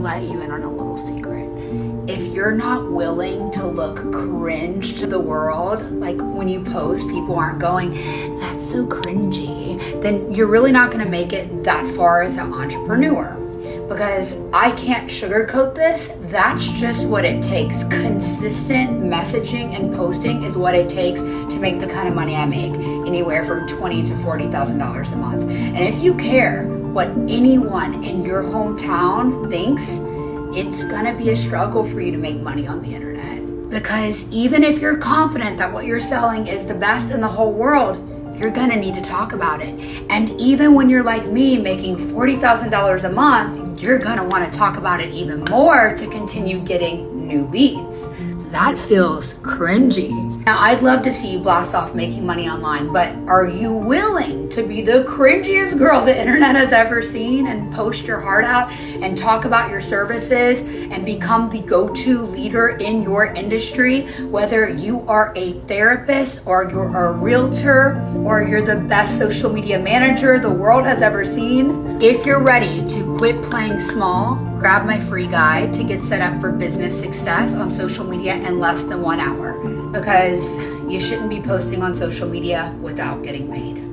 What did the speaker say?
let you in on a little secret. If you're not willing to look cringe to the world, like when you post, people aren't going, that's so cringy, then you're really not gonna make it that far as an entrepreneur. Because I can't sugarcoat this, that's just what it takes. Consistent messaging and posting is what it takes to make the kind of money I make, anywhere from $20,000 to $40,000 a month. And if you care what anyone in your hometown thinks, it's gonna be a struggle for you to make money on the internet. Because even if you're confident that what you're selling is the best in the whole world, you're gonna need to talk about it. And even when you're like me, making $40,000 a month, you're gonna wanna talk about it even more to continue getting new leads. That feels cringy. Now, I'd love to see you blast off making money online, but are you willing to be the cringiest girl the internet has ever seen and post your heart out and talk about your services and become the go-to leader in your industry, whether you are a therapist or you're a realtor or you're the best social media manager the world has ever seen? If you're ready to quit playing small, grab my free guide to get set up for business success on social media in less than 1 hour, because you shouldn't be posting on social media without getting paid.